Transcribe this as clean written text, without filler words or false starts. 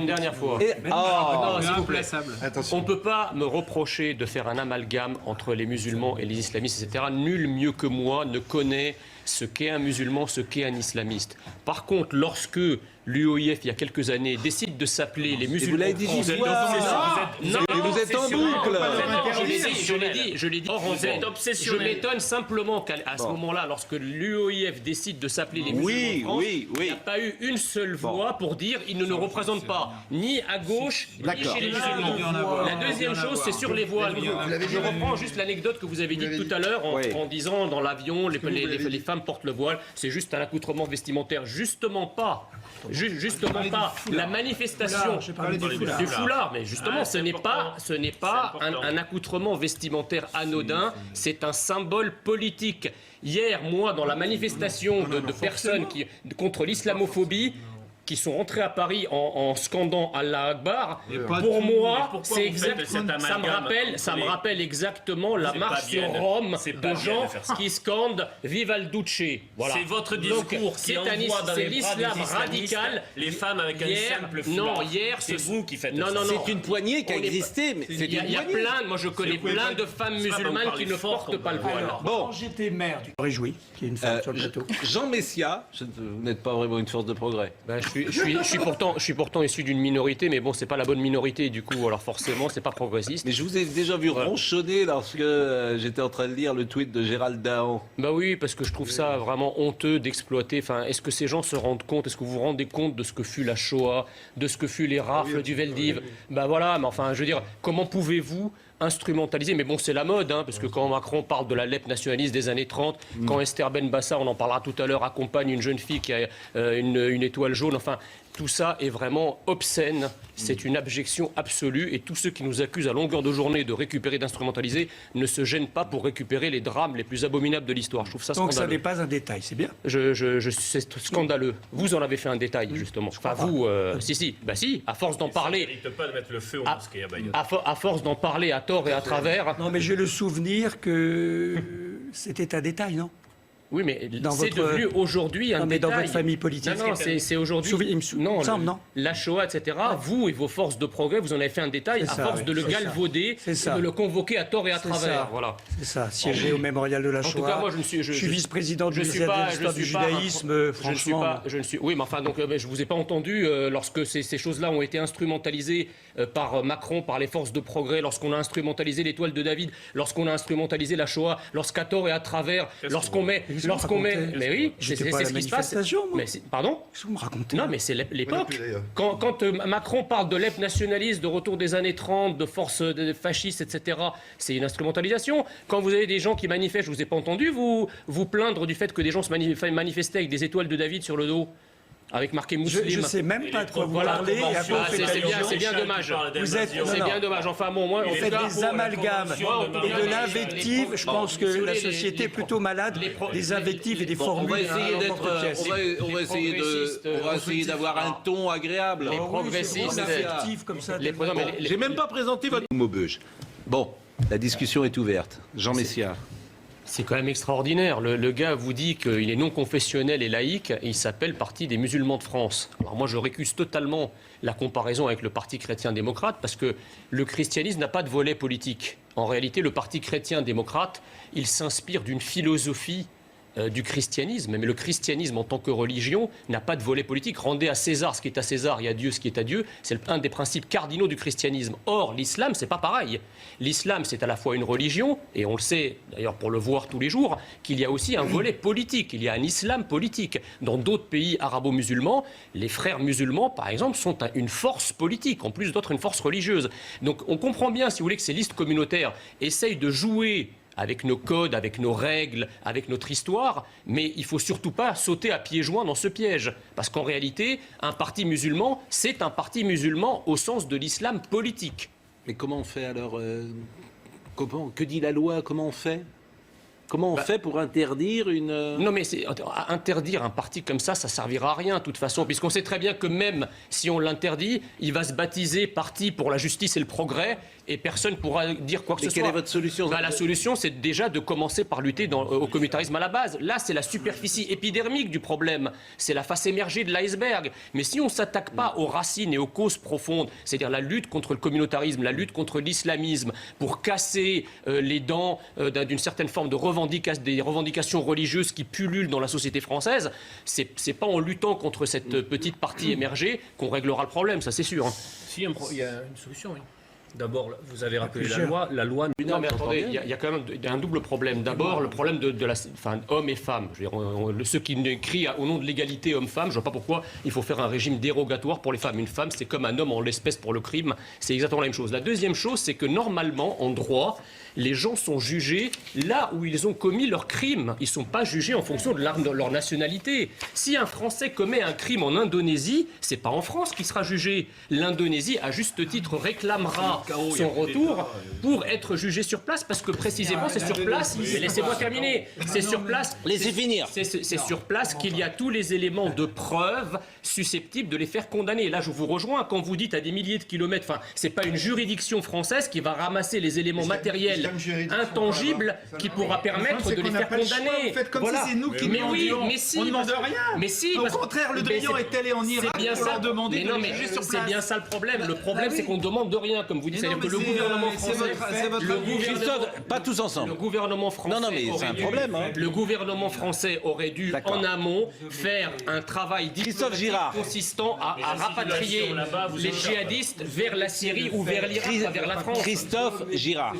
dernière fois. Non, s'il vous plaît. On ne peut pas me reprocher de faire un amalgame entre les musulmans et les islamistes, etc. Nul mieux que moi ne connaît ce qu'est un musulman, ce qu'est un islamiste. Par contre, lorsque l'UOIF, il y a quelques années, décide de s'appeler les musulmans... Vous l'avez dit 10 fois. Vous êtes en boucle. Je l'ai dit. Or, vous êtes obsessionnel. Je m'étonne simplement qu'à ce moment-là, lorsque l'UOIF décide de s'appeler les musulmans en France, il n'y a pas eu une seule voix pour dire ils ne nous représentent pas, ni à gauche, ni chez les musulmans. La deuxième chose, c'est sur les voiles. Je reprends juste l'anecdote que vous avez dite tout à l'heure en disant dans l'avion, les femmes portent le voile, c'est juste un accoutrement vestimentaire. Justement pas. La manifestation du foulard, mais justement, ce n'est pas un accoutrement vestimentaire anodin, c'est un symbole politique. Hier, moi, dans la manifestation de personnes contre l'islamophobie, qui sont rentrés à Paris en scandant Allah Akbar, pour moi, c'est exactement, ça me rappelle exactement la marche sur Rome de gens qui scandent Viva il Duce. Voilà. C'est votre discours qui envoie dans les bras des radical. Les femmes avec un simple foulard. Non, hier, c'est vous qui faites ça. Non. C'est une poignée qui a existé. Il y a plein, moi je connais plein de femmes musulmanes qui ne portent pas le voile. Quand j'étais maire, tu réjouis qu'il y ait une femme sur le plateau. Jean Messia, vous n'êtes pas vraiment une force de progrès. Je suis pourtant issu d'une minorité, mais bon, c'est pas la bonne minorité, du coup, alors forcément, c'est pas progressiste. Mais je vous ai déjà vu ronchonner lorsque j'étais en train de lire le tweet de Gérald Dahan. Bah oui, parce que je trouve ça vraiment honteux d'exploiter. Enfin, est-ce que ces gens se rendent compte, est-ce que vous vous rendez compte de ce que fut la Shoah, de ce que fut les rafles du Veldiv? Bah voilà, mais enfin, je veux dire, comment pouvez-vous instrumentalisé, mais bon, c'est la mode, parce que quand Macron parle de la lèpre nationaliste des années 30, quand Esther Benbassa, on en parlera tout à l'heure, accompagne une jeune fille qui a une étoile jaune, enfin, tout ça est vraiment obscène, c'est une abjection absolue, et tous ceux qui nous accusent à longueur de journée de récupérer, d'instrumentaliser, ne se gênent pas pour récupérer les drames les plus abominables de l'histoire. Je trouve ça scandaleux. Donc ça n'est pas un détail, c'est bien. C'est scandaleux. Vous en avez fait un détail, justement. Enfin, vous, si, à force d'en parler... Ça ne pas de mettre le feu aux mosquées à Bayonne. À force d'en parler à tort et à travers... Non, mais j'ai le souvenir que c'était un détail, non? Oui, mais c'est devenu aujourd'hui un détail. Mais dans votre famille politique. Non, c'est aujourd'hui. Non, la Shoah, etc. Vous et vos forces de progrès, vous en avez fait un détail à force de le galvauder et de le convoquer à tort et à travers. Voilà. C'est ça, siéger au mémorial de la Shoah. En tout cas, moi, je suis vice-président du ministère de l'Histoire du judaïsme. Franchement, oui, mais enfin, donc, je vous ai pas entendu lorsque ces choses-là ont été instrumentalisées par Macron, par les forces de progrès, lorsqu'on a instrumentalisé l'étoile de David, lorsqu'on a instrumentalisé la Shoah, lorsqu'à tort et à travers, lorsqu'on met... Mais oui, c'est ce qui se passe. Mais pardon? Qu'est-ce que vous me racontez? Non, mais c'est l'époque. Quand Macron parle de lèpre nationaliste, de retour des années 30, de forces fascistes, etc., c'est une instrumentalisation. Quand vous avez des gens qui manifestent, je vous ai pas entendu vous plaindre du fait que des gens se manifestaient avec des étoiles de David sur le dos, avec marqué musulman. Je ne sais même pas de quoi vous parlez. C'est bien dommage. C'est bien dommage. Enfin bon, moi, on fait des amalgames et de l'invective. Je pense que la société est plutôt malade des invectives et des formules. On va essayer d'avoir un ton agréable. Les progressistes, comme ça. J'ai même pas présenté votre Maubeuge. Bon, la discussion est ouverte. Jean Messia. C'est quand même extraordinaire. Le gars vous dit qu'il est non confessionnel et laïque et il s'appelle Parti des musulmans de France. Alors moi, je récuse totalement la comparaison avec le Parti chrétien-démocrate parce que le christianisme n'a pas de volet politique. En réalité, le Parti chrétien-démocrate, il s'inspire d'une philosophie du christianisme, mais le christianisme en tant que religion n'a pas de volet politique. Rendez à César ce qui est à César et à Dieu ce qui est à Dieu. C'est un des principes cardinaux du christianisme. Or, l'islam, c'est pas pareil. L'islam, c'est à la fois une religion, et on le sait d'ailleurs pour le voir tous les jours, qu'il y a aussi un volet politique. Il y a un islam politique. Dans d'autres pays arabo-musulmans, les frères musulmans, par exemple, sont une force politique, en plus d'autres une force religieuse. Donc on comprend bien, si vous voulez, que ces listes communautaires essayent de jouer avec nos codes, avec nos règles, avec notre histoire, mais il ne faut surtout pas sauter à pieds joints dans ce piège. Parce qu'en réalité, un parti musulman, c'est un parti musulman au sens de l'islam politique. Mais comment on fait alors Que dit la loi? Comment on fait? Comment on fait pour interdire une... Non, mais interdire un parti comme ça servira à rien, de toute façon, puisqu'on sait très bien que même si on l'interdit, il va se baptiser Parti pour la justice et le progrès, et personne ne pourra dire quoi que ce soit. Quelle est votre solution? La solution, c'est déjà de commencer par lutter au communautarisme à la base. Là, c'est la superficie épidermique du problème. C'est la face émergée de l'iceberg. Mais si on ne s'attaque pas aux racines et aux causes profondes, c'est-à-dire la lutte contre le communautarisme, la lutte contre l'islamisme, pour casser les dents d'une certaine forme des revendications religieuses qui pullulent dans la société française, c'est pas en luttant contre cette petite partie émergée qu'on réglera le problème, ça c'est sûr. Hein. Si, il y a une solution, oui. D'abord, vous avez rappelé la loi. Non, mais attendez, il y a quand même un double problème. D'abord, le problème de hommes et femmes. Je veux dire, ceux qui crient au nom de l'égalité homme-femme, je ne vois pas pourquoi il faut faire un régime dérogatoire pour les femmes. Une femme, c'est comme un homme en l'espèce pour le crime. C'est exactement la même chose. La deuxième chose, c'est que normalement, en droit, les gens sont jugés là où ils ont commis leur crime. Ils ne sont pas jugés en fonction de leur nationalité. Si un Français commet un crime en Indonésie, c'est pas en France qu'il sera jugé. L'Indonésie, à juste titre, réclamera son retour pour être jugé sur place, parce que précisément, c'est sur place. Laissez-moi terminer. C'est sur place. Laissez finir. C'est sur place qu'il y a tous les éléments de preuve susceptibles de les faire condamner. Et là, je vous rejoins quand vous dites à des milliers de kilomètres. Enfin, c'est pas une juridiction française qui va ramasser les éléments matériels intangible qui pourra permettre de les faire condamner. Vous faites comme voilà. si c'est nous qui mais oui, demandions. mais si, on ne demande rien. Mais si, au contraire, Le Drian est allé en Irak pour leur demander de les juger sur place. C'est bien ça le problème. Le problème, c'est qu'on ne demande de rien, comme vous dites. C'est-à-dire que le gouvernement français... Pas tous ensemble. Le gouvernement français... Non, mais c'est un problème. Hein. Le gouvernement français aurait dû, en amont, faire un travail consistant à rapatrier les djihadistes vers la Syrie ou vers l'Irak, vers la France. Christophe Girard.